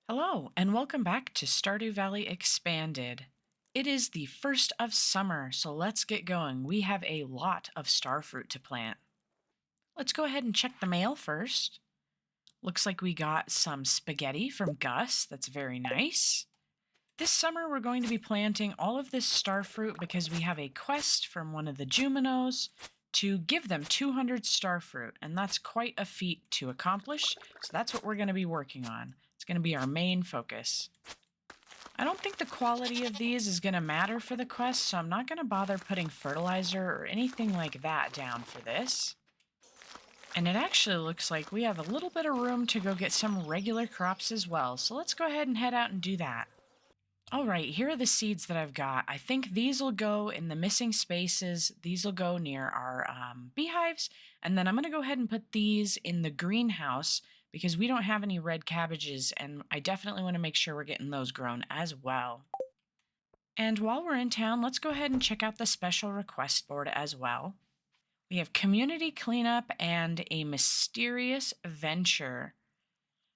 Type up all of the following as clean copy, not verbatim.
Hello, and welcome back to Stardew Valley Expanded. It is the first of summer, so let's get going. We have a lot of starfruit to plant. Let's go ahead and check the mail first. Looks like we got some spaghetti from Gus. That's very nice. This summer, we're going to be planting all of this starfruit because we have a quest from one of the Juminos to give them 200 starfruit, and that's quite a feat to accomplish, so that's what we're going to be working on. It's going to be our main focus. I don't think the quality of these is going to matter for the quest, so I'm not going to bother putting fertilizer or anything like that down for this. And it actually looks like we have a little bit of room to go get some regular crops as well, so let's go ahead and head out and do that. All right, here are the seeds that I've got. I think these will go in the missing spaces. These will go near our beehives. And then I'm going to go ahead and put these in the greenhouse because we don't have any red cabbages, and I definitely want to make sure we're getting those grown as well. And while we're in town, let's go ahead and check out the special request board as well. We have community cleanup and a mysterious venture.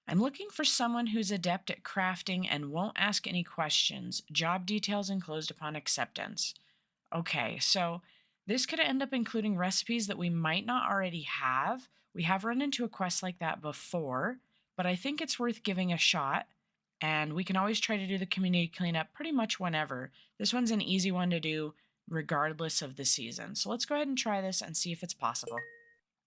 I'm looking for someone who's adept at crafting and won't ask any questions. Job details enclosed upon acceptance. Okay, so this could end up including recipes that we might not already have. We have run into a quest like that before, but I think it's worth giving a shot. And we can always try to do the community cleanup pretty much whenever. This one's an easy one to do regardless of the season. So let's go ahead and try this and see if it's possible.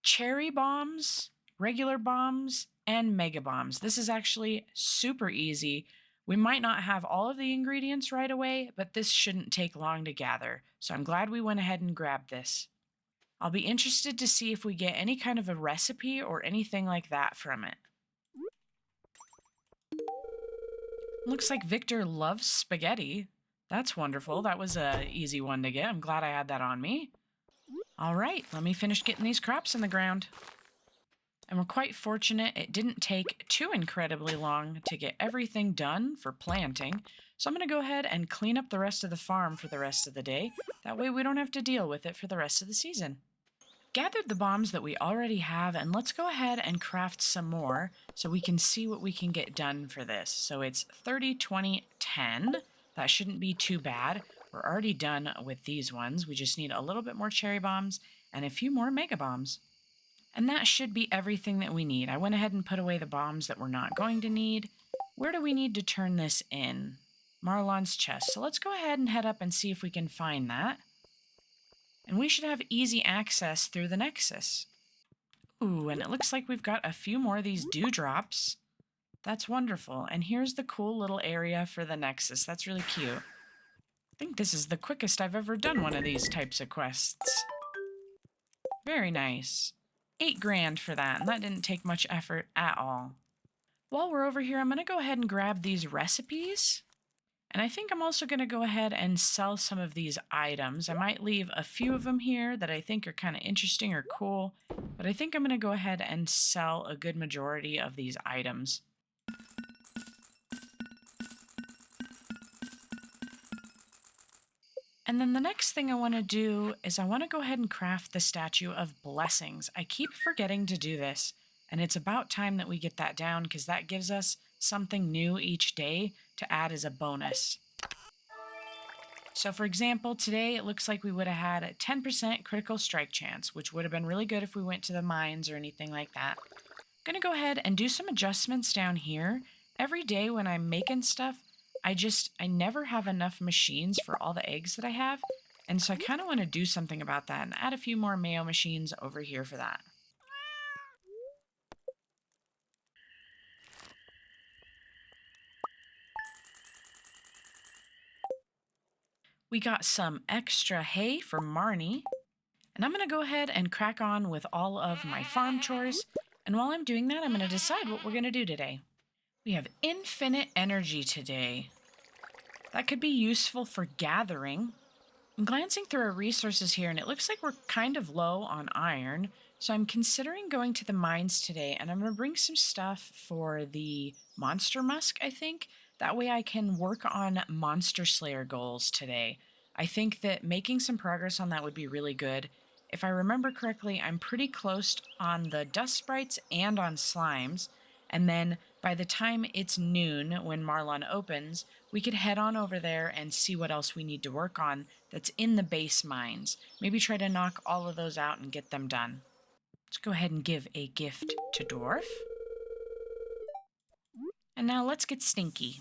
Cherry bombs, regular bombs, and mega bombs. This is actually super easy. We might not have all of the ingredients right away, but this shouldn't take long to gather. So I'm glad we went ahead and grabbed this. I'll be interested to see if we get any kind of a recipe or anything like that from it. Looks like Victor loves spaghetti. That's wonderful. That was an easy one to get. I'm glad I had that on me. All right, let me finish getting these crops in the ground. And we're quite fortunate it didn't take too incredibly long to get everything done for planting. So I'm going to go ahead and clean up the rest of the farm for the rest of the day. That way we don't have to deal with it for the rest of the season. Gathered the bombs that we already have, and let's go ahead and craft some more so we can see what we can get done for this. So it's 30, 20, 10. That shouldn't be too bad. We're already done with these ones. We just need a little bit more cherry bombs and a few more mega bombs. And that should be everything that we need. I went ahead and put away the bombs that we're not going to need. Where do we need to turn this in? Marlon's chest. So let's go ahead and head up and see if we can find that. And we should have easy access through the Nexus. Ooh, and it looks like we've got a few more of these dewdrops. That's wonderful. And here's the cool little area for the Nexus. That's really cute. I think this is the quickest I've ever done one of these types of quests. Very nice. 8 grand for that, and that didn't take much effort at all. While we're over here, I'm going to go ahead and grab these recipes. And I think I'm also going to go ahead and sell some of these items. I might leave a few of them here that I think are kind of interesting or cool, but I think I'm going to go ahead and sell a good majority of these items. And then the next thing I want to do is I want to go ahead and craft the Statue of Blessings. I keep forgetting to do this, and it's about time that we get that down because that gives us something new each day to add as a bonus. So for example, today it looks like we would have had a 10% critical strike chance, which would have been really good if we went to the mines or anything like that. I'm going to go ahead and do some adjustments down here. Every day when I'm making stuff, I never have enough machines for all the eggs that I have. And so I kind of want to do something about that and add a few more mayo machines over here for that. We got some extra hay for Marnie. And I'm going to go ahead and crack on with all of my farm chores. And while I'm doing that, I'm going to decide what we're going to do today. We have infinite energy today. That could be useful for gathering. I'm glancing through our resources here, and it looks like we're kind of low on iron. So I'm considering going to the mines today, and I'm going to bring some stuff for the monster musk, I think. That way I can work on monster slayer goals today. I think that making some progress on that would be really good. If I remember correctly, I'm pretty close on the dust sprites and on slimes. And then By the time it's noon when Marlon opens, we could head on over there and see what else we need to work on that's in the base mines. Maybe try to knock all of those out and get them done. Let's go ahead and give a gift to Dwarf. And now let's get stinky.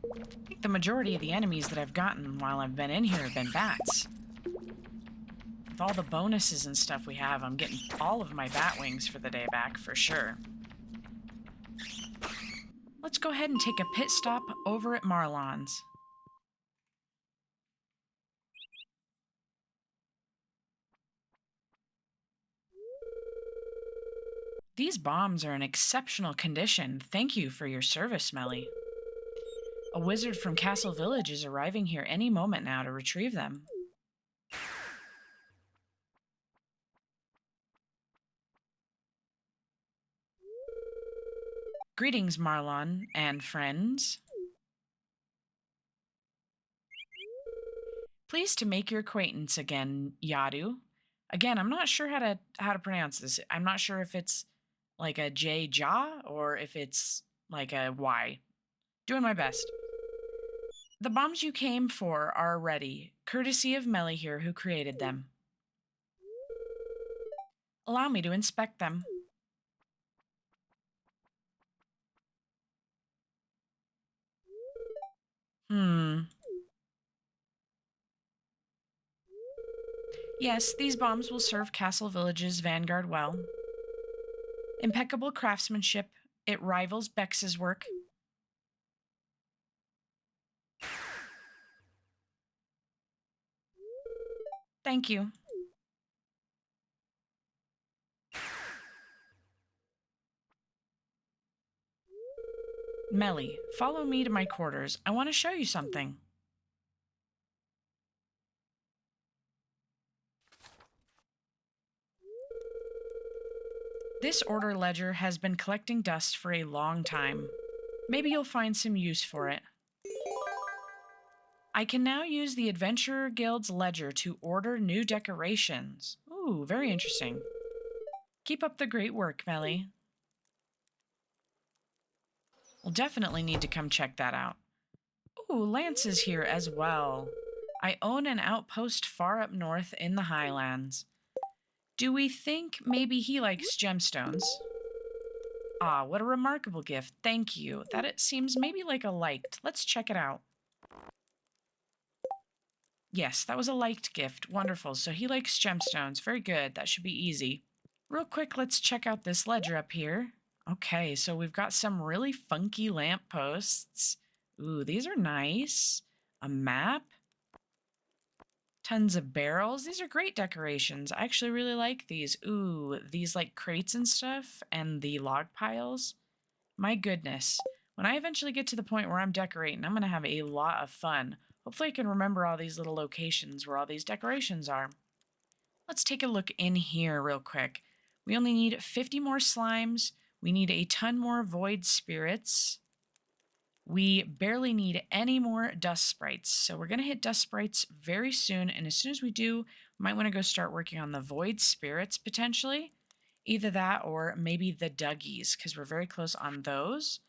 I think the majority of the enemies that I've gotten while I've been in here have been bats. With all the bonuses and stuff we have, I'm getting all of my bat wings for the day back for sure. Let's go ahead and take a pit stop over at Marlon's. These bombs are in exceptional condition. Thank you for your service, Melly. A wizard from Castle Village is arriving here any moment now to retrieve them. Greetings, Marlon and friends. Pleased to make your acquaintance again, Yadu. Again, I'm not sure how to pronounce this. I'm not sure if it's like a J ja or if it's like a Y. Doing my best. The bombs you came for are ready, courtesy of Melly here who created them. Allow me to inspect them. Yes, these bombs will serve Castle Village's vanguard well. Impeccable craftsmanship. It rivals Bex's work. Thank you. Melly, follow me to my quarters. I want to show you something. This order ledger has been collecting dust for a long time. Maybe you'll find some use for it. I can now use the Adventurer Guild's ledger to order new decorations. Ooh, very interesting. Keep up the great work, Melly. We'll definitely need to come check that out. Ooh, Lance is here as well. I own an outpost far up north in the Highlands. Do we think maybe he likes gemstones? Ah, what a remarkable gift. Thank you. That it seems maybe like a liked. Let's check it out. Yes, that was a liked gift. Wonderful. So he likes gemstones. Very good. That should be easy. Real quick, let's check out this ledger up here. Okay, so we've got some really funky lampposts. Ooh, these are nice. A map. Tons of barrels. These are great decorations. I actually really like these. Ooh, these like crates and stuff and the log piles. My goodness. When I eventually get to the point where I'm decorating, I'm going to have a lot of fun. Hopefully I can remember all these little locations where all these decorations are. Let's take a look in here real quick. We only need 50 more slimes. We need a ton more void spirits. We barely need any more dust sprites. So we're going to hit dust sprites very soon. And as soon as we do, we might want to go start working on the void spirits potentially. Either that or maybe the Duggies, because we're very close on those.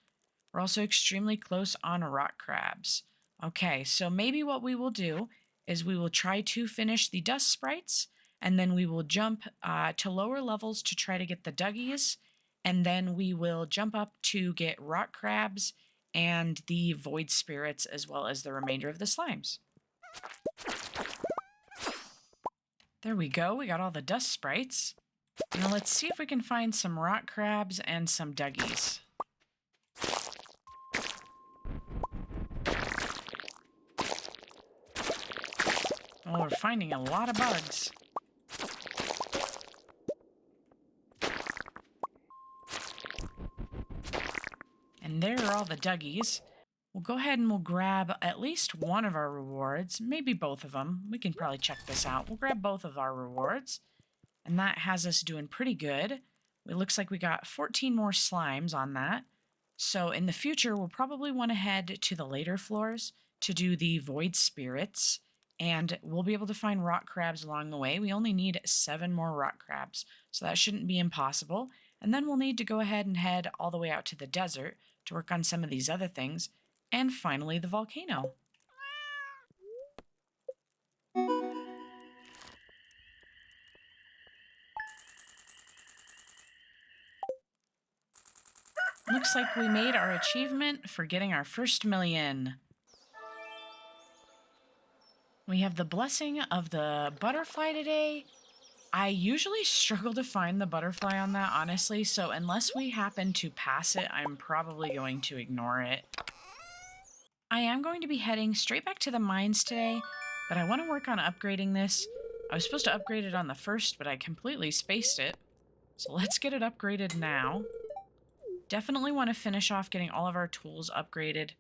We're also extremely close on rock crabs. Okay, so maybe what we will do is we will try to finish the dust sprites, and then we will jump to lower levels to try to get the Duggies, and then we will jump up to get rock crabs and the void spirits, as well as the remainder of the slimes. There we go. We got all the dust sprites. Now let's see if we can find some rock crabs and some Duggies. Oh, we're finding a lot of bugs. And there are all the Duggies. We'll go ahead and we'll grab at least one of our rewards, maybe both of them. We can probably check this out. We'll grab both of our rewards, and that has us doing pretty good. It looks like we got 14 more slimes on that. So in the future, we'll probably want to head to the later floors to do the void spirits, and we'll be able to find rock crabs along the way. We only need 7 more rock crabs, so that shouldn't be impossible. And then we'll need to go ahead and head all the way out to the desert to work on some of these other things. And finally, the volcano. Looks like we made our achievement for getting our first million. We have the blessing of the butterfly today. I usually struggle to find the butterfly on that, honestly, so unless we happen to pass it, I'm probably going to ignore it. I am going to be heading straight back to the mines today, but I want to work on upgrading this. I was supposed to upgrade it on the first, but I completely spaced it. So let's get it upgraded now. Definitely want to finish off getting all of our tools upgraded,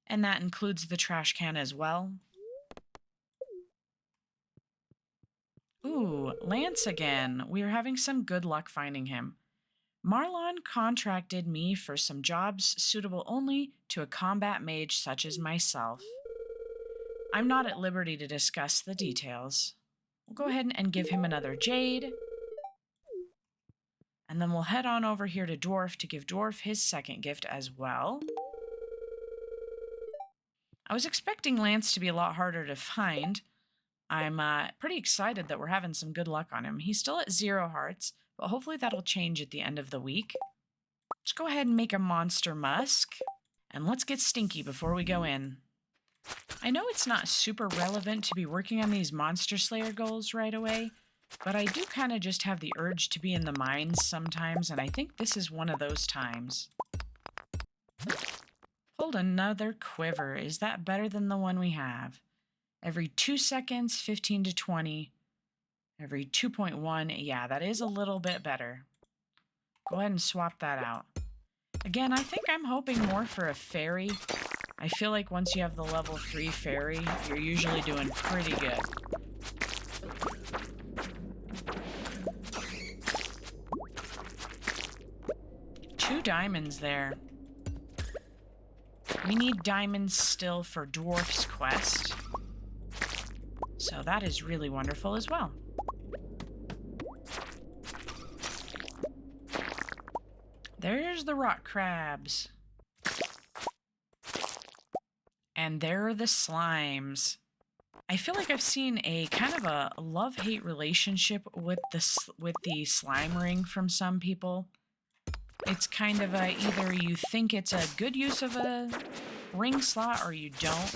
and that includes the trash can as well. Ooh, Lance again. We are having some good luck finding him. Marlon contracted me for some jobs suitable only to a combat mage such as myself. I'm not at liberty to discuss the details. We'll go ahead and give him another jade. And then we'll head on over here to Dwarf to give Dwarf his second gift as well. I was expecting Lance to be a lot harder to find. I'm pretty excited that we're having some good luck on him. He's still at 0 hearts, but hopefully that'll change at the end of the week. Let's go ahead and make a monster musk. And let's get stinky before we go in. I know it's not super relevant to be working on these Monster Slayer goals right away, but I do kind of just have the urge to be in the mines sometimes, and I think this is one of those times. Hold another quiver. Is that better than the one we have? Every 2 seconds, 15 to 20. Every 2.1, yeah, that is a little bit better. Go ahead and swap that out. Again, I think I'm hoping more for a fairy. I feel like once you have the level 3 fairy, you're usually doing pretty good. Two diamonds there. We need diamonds still for Dwarf's quest. So that is really wonderful as well. There's the rock crabs. And there are the slimes. I feel like I've seen a kind of a love-hate relationship with the slime ring from some people. It's kind of a either you think it's a good use of a ring slot or you don't.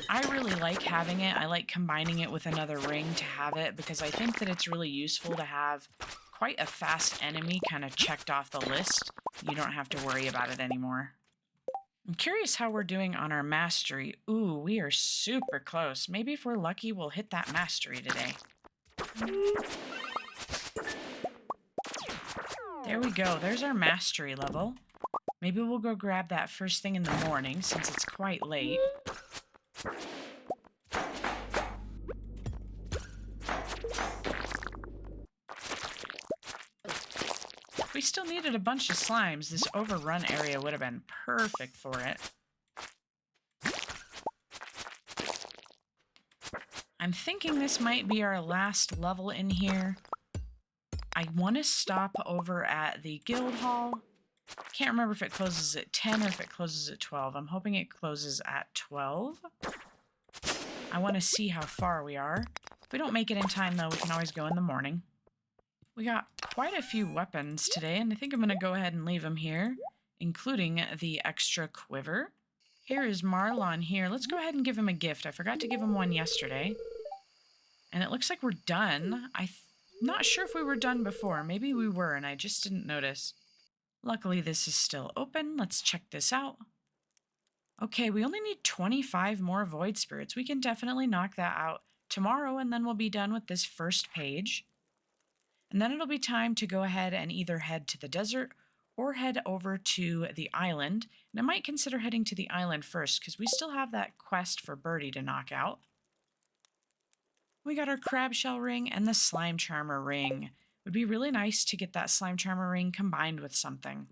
I really like having it. I like combining it with another ring to have it because I think that it's really useful to have quite a fast enemy kind of checked off the list. You don't have to worry about it anymore. I'm curious how we're doing on our mastery. Ooh, we are super close. Maybe if we're lucky, we'll hit that mastery today. There we go. There's our mastery level. Maybe we'll go grab that first thing in the morning since it's quite late. If we still needed a bunch of slimes, this overrun area would have been perfect for it. I'm thinking this might be our last level in here. I want to stop over at the guild hall. Can't remember if it closes at 10 or if it closes at 12. I'm hoping it closes at 12. I want to see how far we are. If we don't make it in time, though, we can always go in the morning. We got quite a few weapons today, and I think I'm going to go ahead and leave them here, including the extra quiver. Here is Marlon here. Let's go ahead and give him a gift. I forgot to give him one yesterday. And it looks like we're done. I'm not sure if we were done before. Maybe we were, and I just didn't notice. Luckily, this is still open. Let's check this out. Okay, we only need 25 more void spirits. We can definitely knock that out tomorrow, and then we'll be done with this first page. And then it'll be time to go ahead and either head to the desert or head over to the island. And I might consider heading to the island first because we still have that quest for Birdie to knock out. We got our crab shell ring and the slime charmer ring. Would be really nice to get that slime charmer ring combined with something.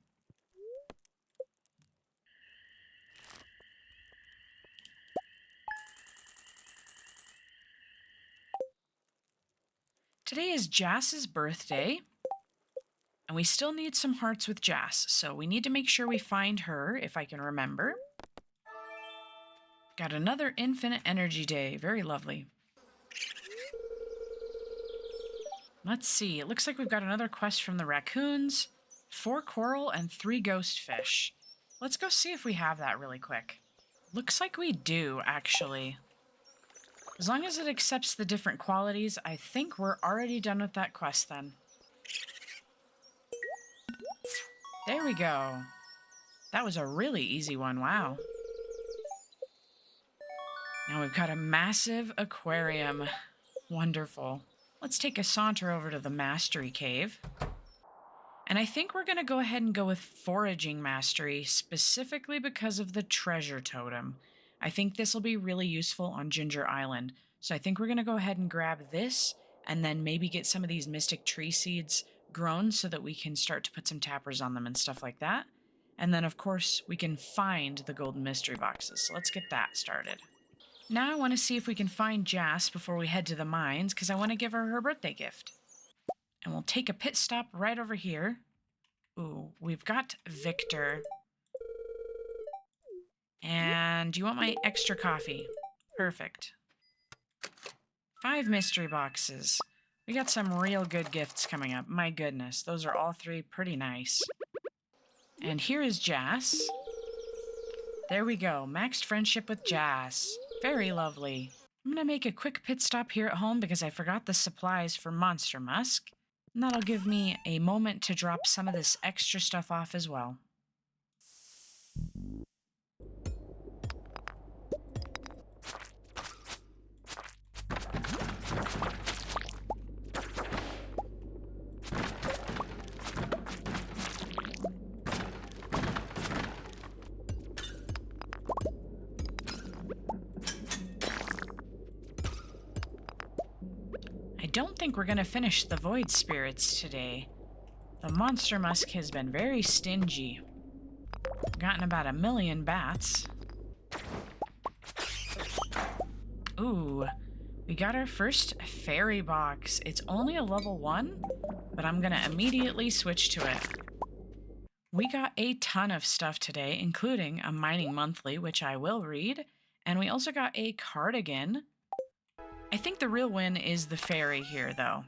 Today is Jas's birthday, and we still need some hearts with Jas, so we need to make sure we find her, if I can remember. Got another infinite energy day. Very lovely. Let's see. It looks like we've got another quest from the raccoons, 4 coral, and 3 ghost fish. Let's go see if we have that really quick. Looks like we do, actually. As long as it accepts the different qualities, I think we're already done with that quest then. There we go. That was a really easy one, wow. Now we've got a massive aquarium. Wonderful. Let's take a saunter over to the Mastery Cave. And I think we're going to go ahead and go with Foraging Mastery, specifically because of the treasure totem. I think this will be really useful on Ginger Island. So I think we're going to go ahead and grab this, and then maybe get some of these Mystic Tree Seeds grown so that we can start to put some tappers on them and stuff like that. And then, of course, we can find the golden mystery boxes. So let's get that started. Now I want to see if we can find Jas before we head to the mines, because I want to give her her birthday gift. And we'll take a pit stop right over here. Ooh, we've got Victor. And do you want my extra coffee? Perfect. 5 mystery boxes. We got some real good gifts coming up. My goodness, those are all 3 pretty nice. And here is Jas. There we go, maxed friendship with Jas. Very lovely. I'm going to make a quick pit stop here at home because I forgot the supplies for Monster Musk. And that'll give me a moment to drop some of this extra stuff off as well. I don't think we're going to finish the Void Spirits today. The Monster Musk has been very stingy. Gotten about 1 million bats. Ooh, we got our first fairy box. It's only a level 1, but I'm going to immediately switch to it. We got a ton of stuff today, including a mining monthly, which I will read, and we also got a cardigan. I think the real win is the fairy here, though.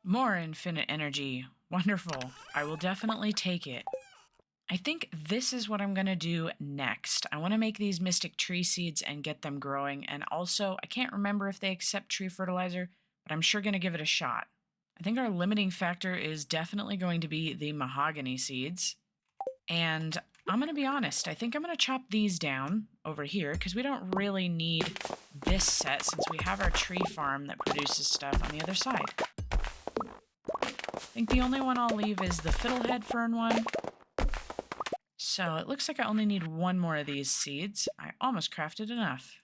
More infinite energy. Wonderful. I will definitely take it. I think this is what I'm going to do next. I want to make these Mystic Tree Seeds and get them growing. And also, I can't remember if they accept tree fertilizer, but I'm sure going to give it a shot. I think our limiting factor is definitely going to be the mahogany seeds. And I'm going to be honest, I think I'm going to chop these down over here because we don't really need this set since we have our tree farm that produces stuff on the other side. I think the only one I'll leave is the Fiddlehead Fern one. So it looks like I only need 1 more of these seeds. I almost crafted enough.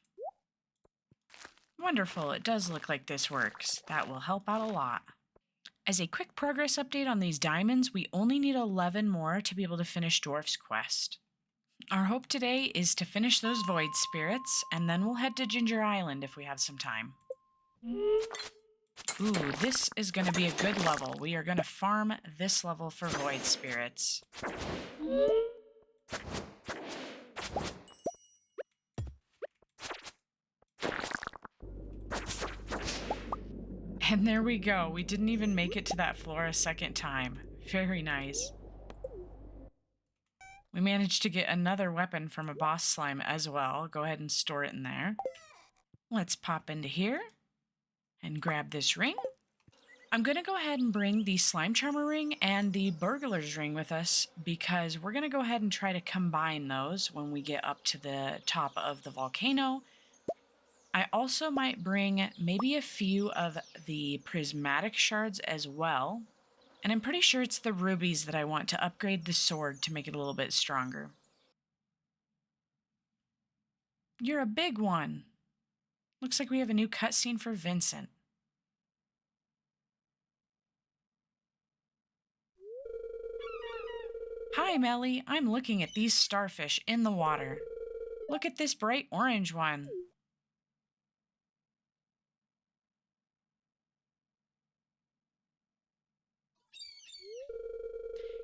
Wonderful, it does look like this works. That will help out a lot. As a quick progress update on these diamonds, we only need 11 more to be able to finish Dwarf's quest. Our hope today is to finish those Void Spirits, and then we'll head to Ginger Island if we have some time. Ooh, this is going to be a good level. We are going to farm this level for Void Spirits. And there we go. We didn't even make it to that floor a second time. Very nice. We managed to get another weapon from a boss slime as well. Go ahead and store it in there. Let's pop into here and grab this ring. I'm going to go ahead and bring the Slime Charmer ring and the Burglar's ring with us because we're going to go ahead and try to combine those when we get up to the top of the volcano. I also might bring maybe a few of the prismatic shards as well. And I'm pretty sure it's the rubies that I want to upgrade the sword to make it a little bit stronger. You're a big one. Looks like we have a new cutscene for Vincent. Hi, Melly. I'm looking at these starfish in the water. Look at this bright orange one.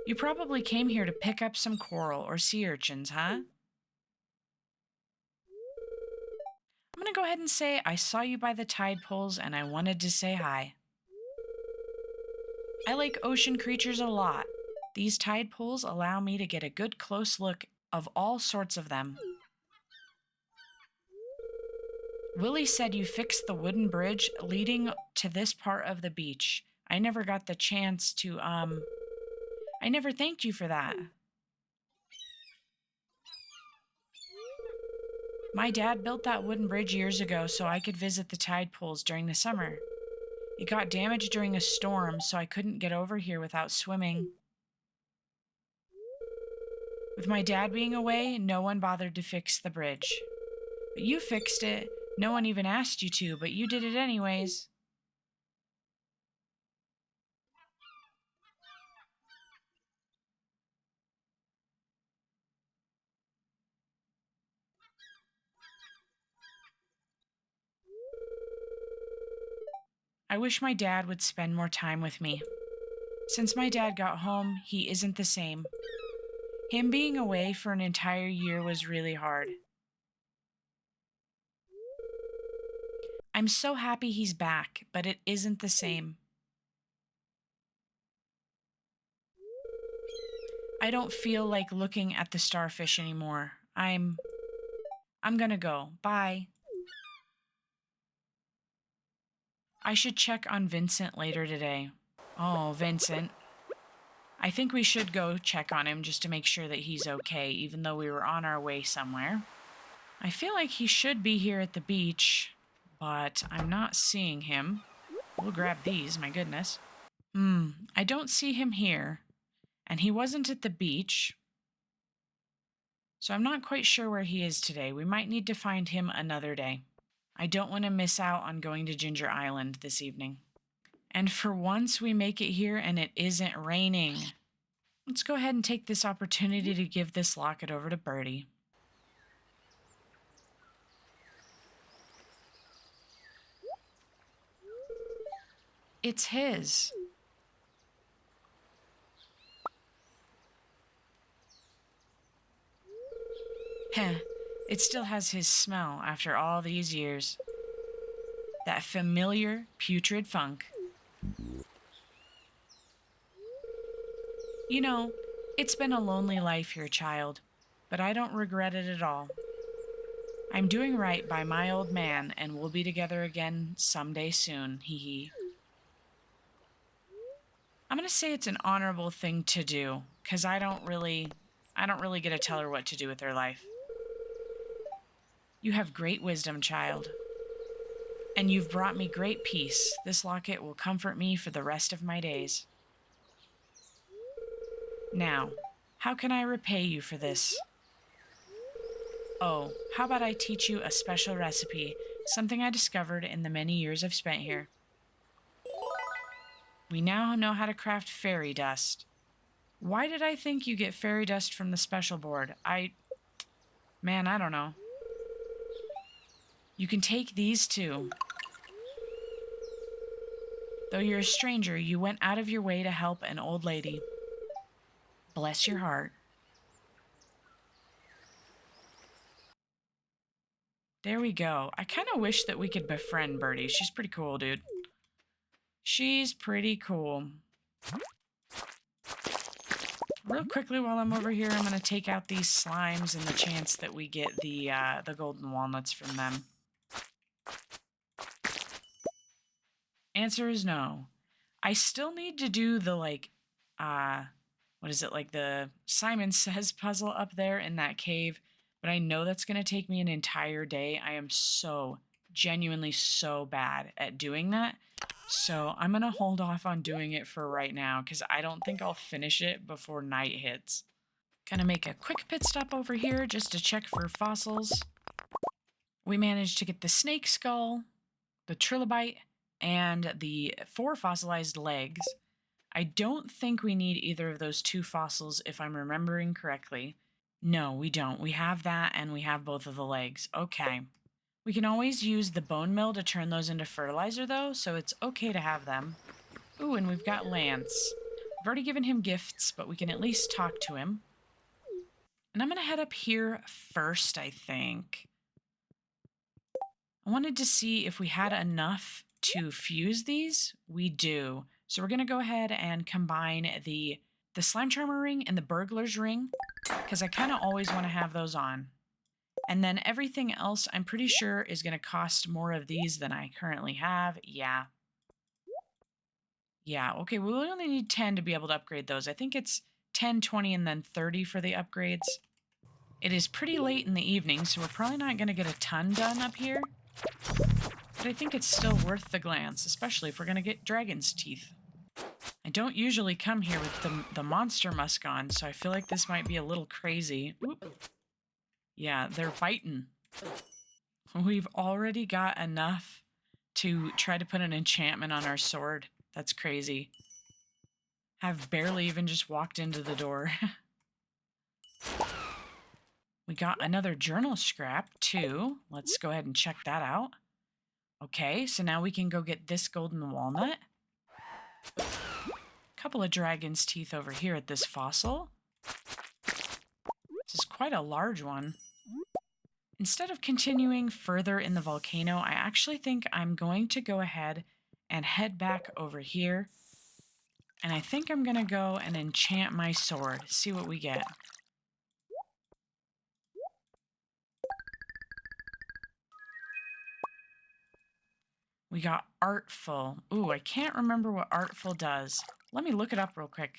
You probably came here to pick up some coral or sea urchins, huh? I'm gonna go ahead and say I saw you by the tide pools and I wanted to say hi. I like ocean creatures a lot. These tide pools allow me to get a good close look of all sorts of them. Willie said you fixed the wooden bridge leading to this part of the beach. I never got the chance to, I never thanked you for that. My dad built that wooden bridge years ago so I could visit the tide pools during the summer. It got damaged during a storm, so I couldn't get over here without swimming. With my dad being away, no one bothered to fix the bridge. But you fixed it. No one even asked you to, but you did it anyways. I wish my dad would spend more time with me. Since my dad got home, he isn't the same. Him being away for an entire year was really hard. I'm so happy he's back, but it isn't the same. I don't feel like looking at the starfish anymore. I'm gonna go. Bye. I should check on Vincent later today. Oh, Vincent. I think we should go check on him just to make sure that he's okay, even though we were on our way somewhere. I feel like he should be here at the beach, but I'm not seeing him. We'll grab these, my goodness. I don't see him here, and he wasn't at the beach, so I'm not quite sure where he is today. We might need to find him another day. I don't want to miss out on going to Ginger Island this evening. And for once, we make it here and it isn't raining. Let's go ahead and take this opportunity to give this locket over to Birdie. It's his. Heh, it still has his smell after all these years. That familiar, putrid funk. You know, it's been a lonely life here, child, but I don't regret it at all. I'm doing right by my old man, and we'll be together again someday soon, hee hee. I'm gonna say it's an honorable thing to do, because I don't really get to tell her what to do with her life. You have great wisdom, child. And you've brought me great peace. This locket will comfort me for the rest of my days. Now, how can I repay you for this? Oh, how about I teach you a special recipe, something I discovered in the many years I've spent here. We now know how to craft fairy dust. Why did I think you get fairy dust from the special board? I don't know. You can take these too. Though you're a stranger, you went out of your way to help an old lady. Bless your heart. There we go. I kind of wish that we could befriend Birdie. She's pretty cool, dude. She's pretty cool. Real quickly while I'm over here, I'm going to take out these slimes and the chance that we get the golden walnuts from them. Answer is no. I still need to do the, what is it, like the Simon Says puzzle up there in that cave, but I know that's going to take me an entire day. I am so, genuinely so bad at doing that. So I'm going to hold off on doing it for right now because I don't think I'll finish it before night hits. Gonna make a quick pit stop over here just to check for fossils. We managed to get the snake skull, the trilobite, and the 4 fossilized legs. I don't think we need either of those 2 fossils if I'm remembering correctly. No, we don't. We have that and we have both of the legs. Okay. We can always use the bone mill to turn those into fertilizer though, so it's okay to have them. Ooh, and we've got Lance. I've already given him gifts, but we can at least talk to him. And I'm going to head up here first, I think. I wanted to see if we had enough to fuse these. We do. So we're going to go ahead and combine the Slime Charmer ring and the Burglar's ring, because I kind of always want to have those on. And then everything else, I'm pretty sure, is going to cost more of these than I currently have. Yeah. Yeah, okay, we only need 10 to be able to upgrade those. I think it's 10, 20, and then 30 for the upgrades. It is pretty late in the evening, so we're probably not going to get a ton done up here. But I think it's still worth the glance, especially if we're going to get dragon's teeth. I don't usually come here with the monster musk on, so I feel like this might be a little crazy. Oop. Yeah, they're biting. We've already got enough to try to put an enchantment on our sword. That's crazy. Have barely even just walked into the door. We got another journal scrap, too. Let's go ahead and check that out. Okay, so now we can go get this golden walnut. Couple of dragon's teeth over here at this fossil. This is quite a large one. Instead of continuing further in the volcano, I actually think I'm going to go ahead and head back over here. And I think I'm going to go and enchant my sword, see what we get. We got Artful. Ooh, I can't remember what Artful does. Let me look it up real quick.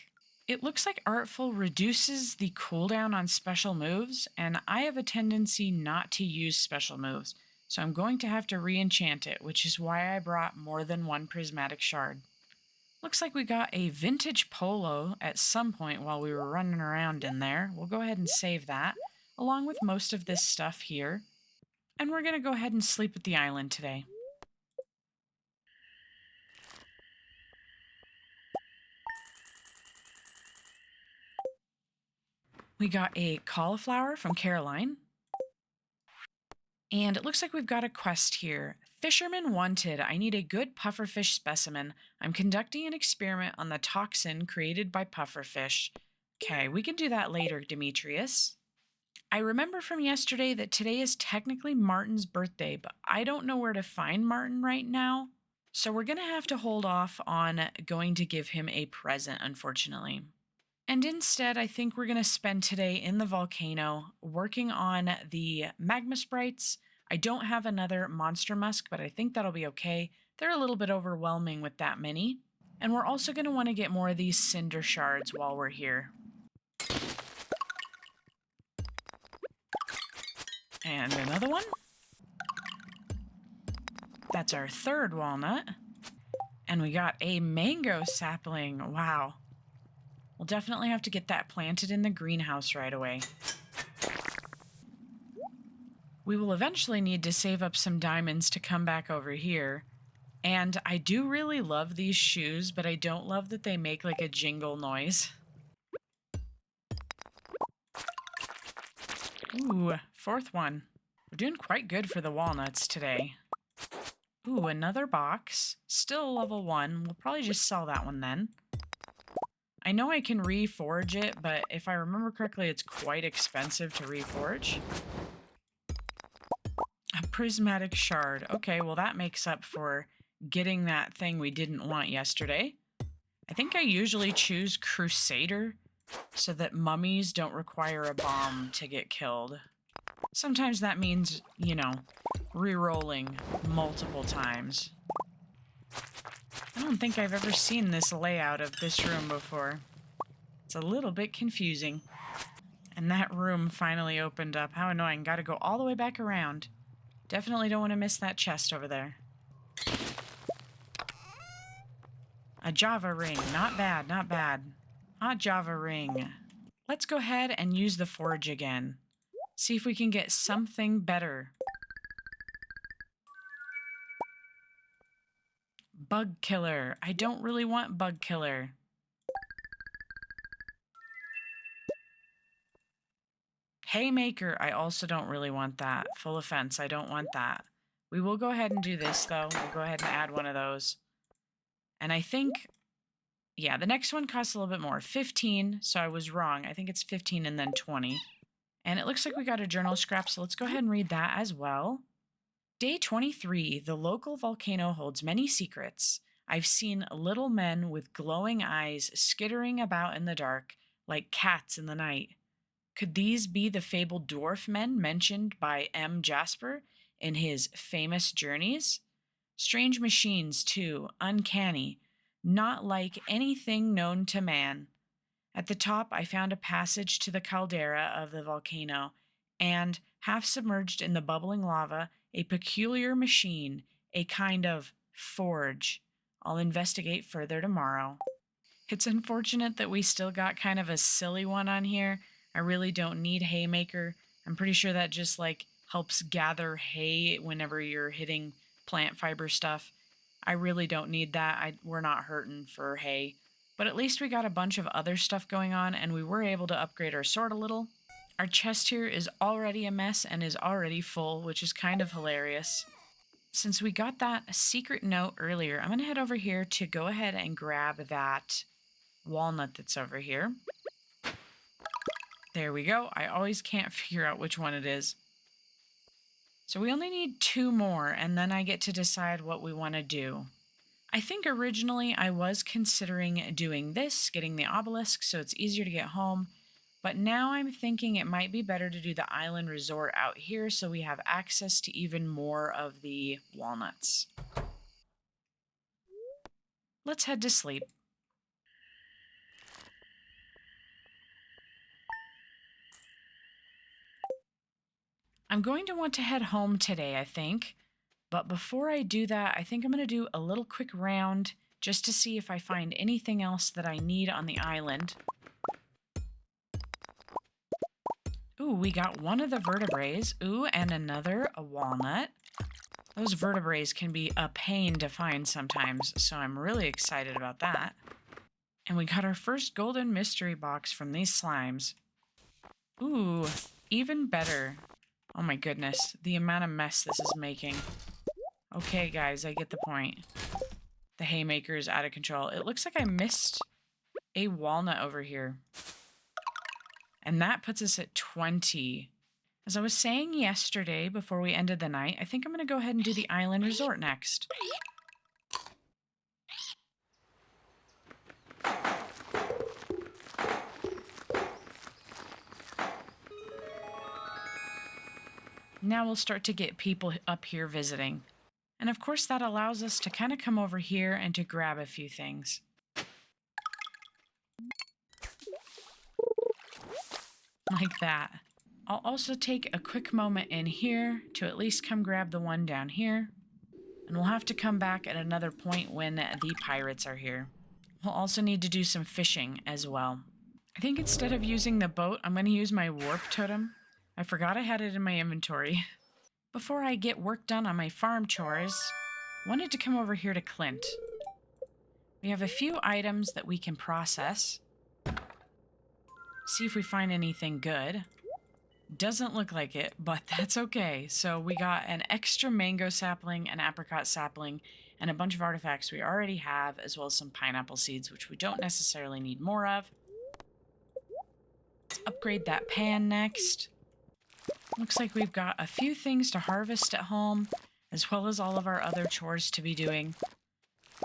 It looks like Artful reduces the cooldown on special moves, and I have a tendency not to use special moves, so I'm going to have to re-enchant it, which is why I brought more than 1 prismatic shard. Looks like we got a vintage polo at some point while we were running around in there. We'll go ahead and save that, along with most of this stuff here. And we're going to go ahead and sleep at the island today. We got a cauliflower from Caroline. And it looks like we've got a quest here. Fisherman wanted. I need a good pufferfish specimen. I'm conducting an experiment on the toxin created by pufferfish. Okay, we can do that later, Demetrius. I remember from yesterday that today is technically Martin's birthday, but I don't know where to find Martin right now. So we're going to have to hold off on going to give him a present, unfortunately. And instead, I think we're going to spend today in the volcano working on the magma sprites. I don't have another monster musk, but I think that'll be okay. They're a little bit overwhelming with that many. And we're also going to want to get more of these cinder shards while we're here. And another one. That's our 3rd walnut. And we got a mango sapling. Wow. We'll definitely have to get that planted in the greenhouse right away. We will eventually need to save up some diamonds to come back over here. And I do really love these shoes, but I don't love that they make like a jingle noise. Ooh, 4th one. We're doing quite good for the walnuts today. Ooh, another box. Still level 1. We'll probably just sell that one then. I know I can reforge it, but if I remember correctly, it's quite expensive to reforge. A prismatic shard. Okay, well that makes up for getting that thing we didn't want yesterday. I think I usually choose Crusader so that mummies don't require a bomb to get killed. Sometimes that means, you know, re-rolling multiple times. I don't think I've ever seen this layout of this room before. It's a little bit confusing. And that room finally opened up. How annoying. Gotta go all the way back around. Definitely don't want to miss that chest over there. A Java ring. Not bad, not bad. Hot Java ring. Let's go ahead and use the forge again. See if we can get something better. Bug killer. I don't really want bug killer. Haymaker. I also don't really want that. Full offense. I don't want that. We will go ahead and do this, though. We'll go ahead and add one of those. And I think, yeah, the next one costs a little bit more. 15, so I was wrong. I think it's 15 and then 20. And it looks like we got a journal scrap, so let's go ahead and read that as well. Day 23. The local volcano holds many secrets. I've seen little men with glowing eyes skittering about in the dark like cats in the night. Could these be the fabled dwarf men mentioned by M. Jasper in his famous journeys? Strange machines, too, uncanny, not like anything known to man. At the top, I found a passage to the caldera of the volcano, and, half submerged in the bubbling lava, a peculiar machine, a kind of forge. I'll investigate further tomorrow. It's unfortunate that we still got kind of a silly one on here. I really don't need Haymaker. I'm pretty sure that just like helps gather hay whenever you're hitting plant fiber stuff. I really don't need that. We're not hurting for hay. But at least we got a bunch of other stuff going on, and we were able to upgrade our sword a little. Our chest here is already a mess and is already full, which is kind of hilarious. Since we got that secret note earlier, I'm going to head over here to go ahead and grab that walnut that's over here. There we go. I always can't figure out which one it is. So we only need 2 more, and then I get to decide what we want to do. I think originally I was considering doing this, getting the obelisk so it's easier to get home, but now I'm thinking it might be better to do the island resort out here so we have access to even more of the walnuts. Let's head to sleep. I'm going to want to head home today, I think. But before I do that, I think I'm going to do a little quick round just to see if I find anything else that I need on the island. Ooh, we got one of the vertebraes. Ooh, and another, a walnut. Those vertebraes can be a pain to find sometimes, so I'm really excited about that. And we got our first golden mystery box from these slimes. Ooh, even better. Oh my goodness, the amount of mess this is making. Okay, guys, I get the point. The haymaker is out of control. It looks like I missed a walnut over here. And that puts us at 20. As I was saying yesterday before we ended the night, I think I'm going to go ahead and do the island resort next. Now we'll start to get people up here visiting. And of course that allows us to kind of come over here and to grab a few things. Like that. I'll also take a quick moment in here to at least come grab the one down here. And we'll have to come back at another point when the pirates are here. We'll also need to do some fishing as well. I think instead of using the boat, I'm going to use my warp totem. I forgot I had it in my inventory. Before I get work done on my farm chores, I wanted to come over here to Clint. We have a few items that we can process. See if we find anything good. Doesn't look like it, but that's okay. So we got an extra mango sapling, an apricot sapling, and a bunch of artifacts we already have, as well as some pineapple seeds, which we don't necessarily need more of. Let's upgrade that pan next. Looks like we've got a few things to harvest at home, as well as all of our other chores to be doing.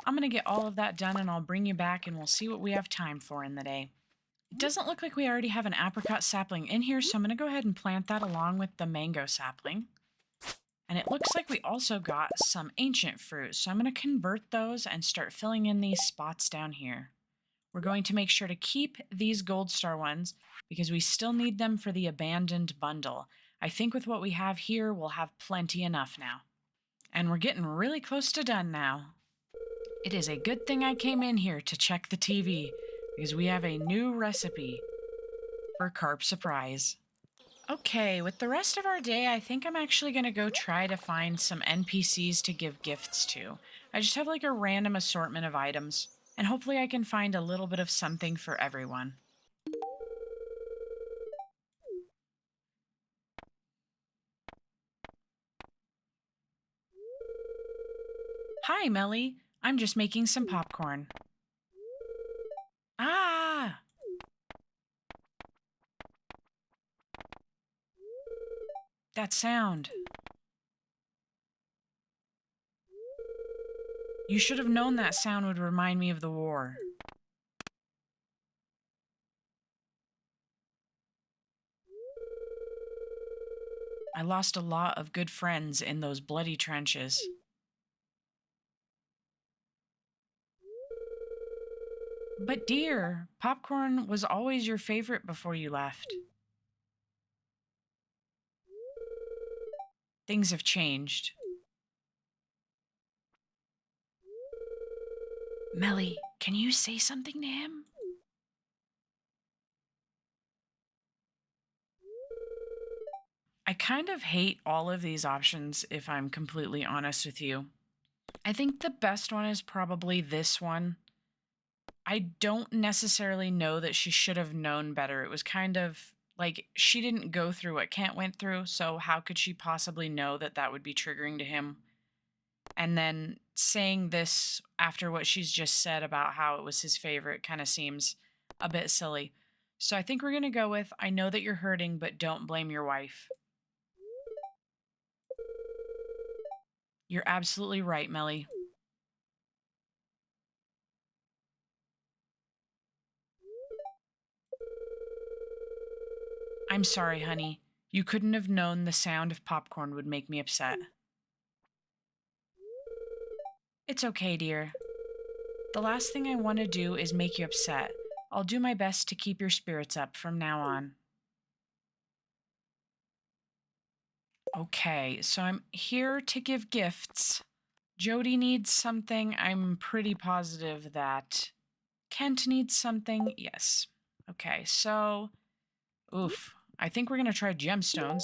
I'm going to get all of that done, and I'll bring you back, and we'll see what we have time for in the day. It doesn't look like we already have an apricot sapling in here, so I'm going to go ahead and plant that along with the mango sapling. And it looks like we also got some ancient fruit, so I'm going to convert those and start filling in these spots down here. We're going to make sure to keep these gold star ones because we still need them for the abandoned bundle. I think with what we have here, we'll have plenty enough now. And we're getting really close to done now. It is a good thing I came in here to check the TV because we have a new recipe for carp surprise. Okay, with the rest of our day, I think I'm actually going to go try to find some NPCs to give gifts to. I just have like a random assortment of items, and hopefully I can find a little bit of something for everyone. Hi, Melly. I'm just making some popcorn. Ah! That sound. You should have known that sound would remind me of the war. I lost a lot of good friends in those bloody trenches. But, dear, popcorn was always your favorite before you left. Things have changed. Melly, can you say something to him? I kind of hate all of these options, if I'm completely honest with you. I think the best one is probably this one. I don't necessarily know that she should have known better. It was kind of like she didn't go through what Kent went through, so how could she possibly know that that would be triggering to him? And then saying this after what she's just said about how it was his favorite kind of seems a bit silly. So I think we're going to go with I know that you're hurting, but don't blame your wife. You're absolutely right, Melly. I'm sorry, honey. You couldn't have known the sound of popcorn would make me upset. It's okay, dear. The last thing I want to do is make you upset. I'll do my best to keep your spirits up from now on. Okay, so I'm here to give gifts. Jody needs something. I'm pretty positive that Kent needs something. Yes. Okay, so, oof. I think we're going to try gemstones.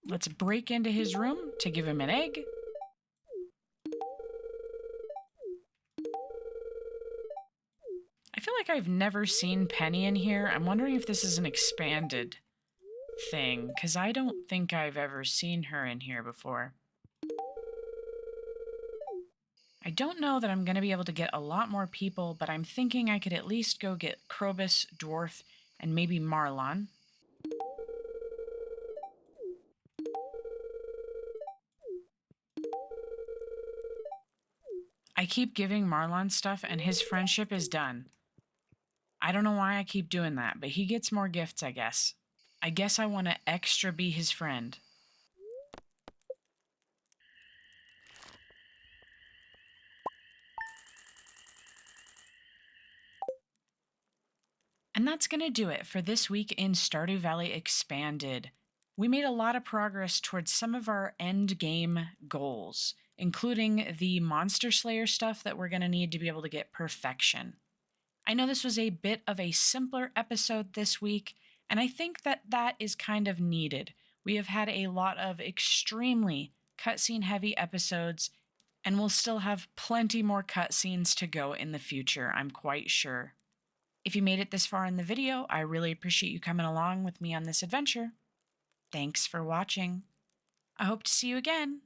Let's break into his room to give him an egg. I feel like I've never seen Penny in here. I'm wondering if this is an expanded thing, because I don't think I've ever seen her in here before. I don't know that I'm going to be able to get a lot more people, but I'm thinking I could at least go get Krobus, Dwarf, and maybe Marlon. I keep giving Marlon stuff and his friendship is done. I don't know why I keep doing that, but he gets more gifts, I guess. I guess I want to extra be his friend. And that's going to do it for this week in Stardew Valley Expanded. We made a lot of progress towards some of our end game goals, including the Monster Slayer stuff that we're going to need to be able to get perfection. I know this was a bit of a simpler episode this week, and I think that that is kind of needed. We have had a lot of extremely cutscene heavy episodes, and we'll still have plenty more cutscenes to go in the future, I'm quite sure. If you made it this far in the video, I really appreciate you coming along with me on this adventure. Thanks for watching. I hope to see you again.